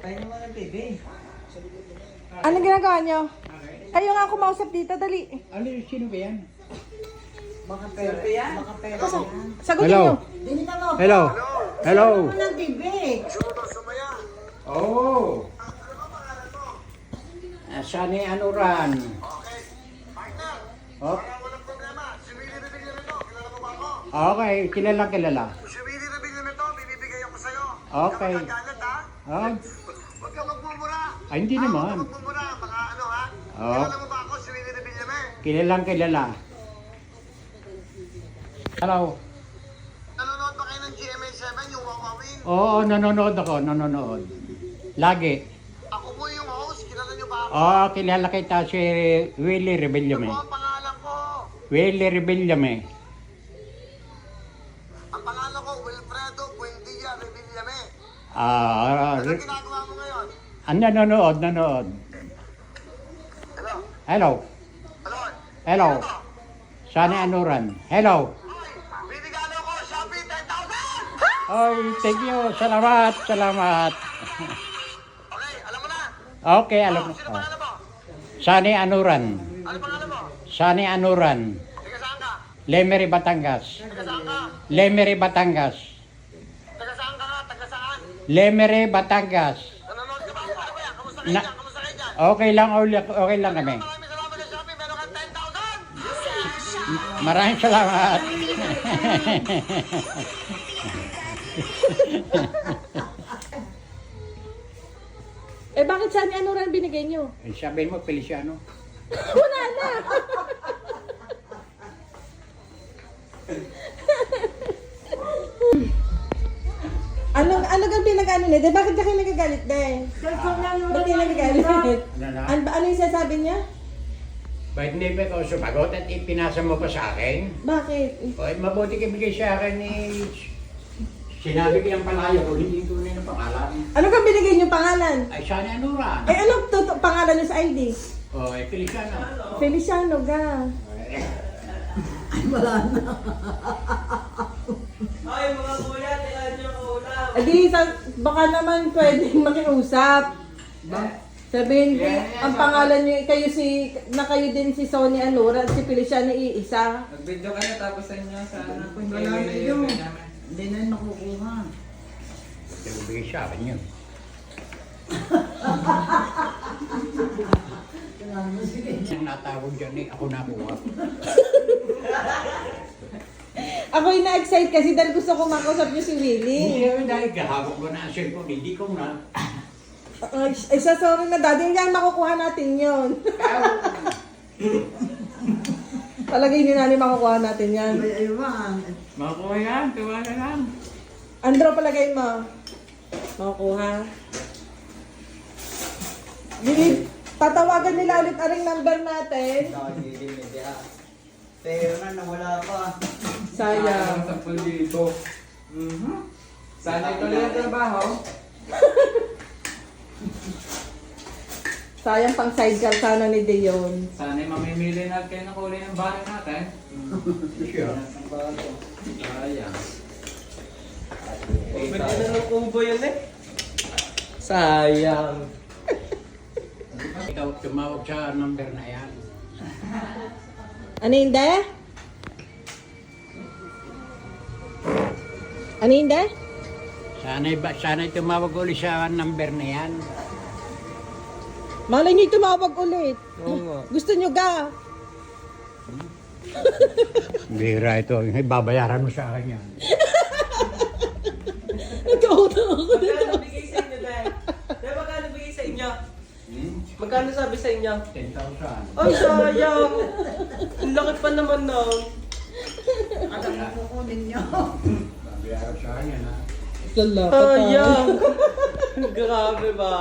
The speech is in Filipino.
Tayo naman ng TV. Anong ginagawa nyo? Kayo nga kumausap dito, dali. Ano yung sino ba yan? Baka pera yan. Baka pera yan. Sagutin Hello. nyo. Dinita mo. Hello. Hello. Tayo naman ng TV. Oh. Sani Anuran. Oh. Okay, kilala. Si Willie nabigyan na to, bibibigay ako sa'yo. Okay. Huwag kang gagalit, ha? Oh. Huwag kang magmumura. Ay, hindi naman. Huwag kang magmumura, baka ano, ha? Oh. Kilala mo ba ako, si Willie nabigyan na Kilala. Hello. Nanonood ba kayo ng GMA7, yung Wawawin? Oo, nanonood. Lagi. Ako po yung host, kilala niyo ba ako? Oo, kilala kita si Willie Rebellame. Ako ang pangalan ko. Willie Rebellame. Ang pangalan ko, Wilfredo Buendia Revillame. Ah, Ano ginagawa mo ngayon? nanonood. Hello? Hello. Hello? Hello. Sino to? Sani Anuran. Hello. Hoy, bibigyan ako, Shopee 10,000! Oy, thank you. Salamat. Okay, alam mo na. Okay, alam mo. Sino pangalan mo? Sani Anuran. Ano pangalan mo? Sani Anuran. Taga saan ka? Lemery, Batangas. Taga saan ka? Lemery, Batangas. Taga saan ka nga? Taga saan? Lemery, Batangas. Nanonood ka ba? Ano ba yan? Kamusta kayo Na- dyan? Kamusta kayo dyan? Okay lang kami. Maraming salamat sa Shopee. Meron kang 10,000! Maraming salamat. Eh bakit saan ano rin binigay nyo? Sabihin mo, Feliciano. Wala na. ano kang pinag-ano nito? Bakit ka kayo nagagalit din? Ba't kayo nagagalit? Ano yung sasabi niya? Ba't hindi ba ikaw sumagot at ipinasa mo pa sa akin? Bakit? O, mabuti ka bigay sa akin ni... Sinabi ko yung palayo ko, hindi ko na yung pangalan. Ano kang binigay niyo pangalan? Ay, Sani Anuran. Eh anong pangalan niyo sa ID? O, ay, Feliciano. Feliciano ga. Ay, mga kuya, tingnan niyo ang ulam. Adi, baka naman pwedeng makiusap. Sabihin ko, ang pangalan niyo, kayo din si Sonny Anura at si Feliciano iisa. Mag-video kayo tapos sa inyo sana. Kung wala na video. yun. Hindi na yun makukuha. Ito ko bigay sa akin yun. Yung natawag dyan eh, ako nakuha. Ako'y na-excite kasi dahil gusto ko makausap niyo si Willie. Hindi naman dahil kahawak ko na ang cellphone, hindi ko na. Ay, sorry na daddy, hindi makukuha natin yun. Palagay ni Nani makukuha natin yan. Ay, aywan. Makuha yan, tuwa na lang. Andro, palagay mo. Makukuha. Willie, tatawagan nila ulit aring number natin. Pero na, nawala pa. Sayang. Sa pulito. Sana ito lang ang trabaho. Sayang pang sidecar sana ni Deon. Sana'y mamimili na kayo ng kulay ng bahay natin. Siya. Ayan. Pwede na ng kumbo yun eh. Sayang. Ikaw tumawag sa number na yan. Ano hindi? Ano hindi? Sana'y tumawag ulit sa number na yan. Malay niyo tumawag ulit. Oo nga. Gusto niyo ga? Bira ito, babayaran mo sa akin yan. Nagkautang ako na. Magkano bigay sa inyo, Dad? Dad, magkano bigay sa inyo? Magkano sabi sa inyo? 10,000. Ay, sayang. Ang laki pa naman nun. Babayaran sa akin yan ha. Salamat. Sayang. Grabe ba?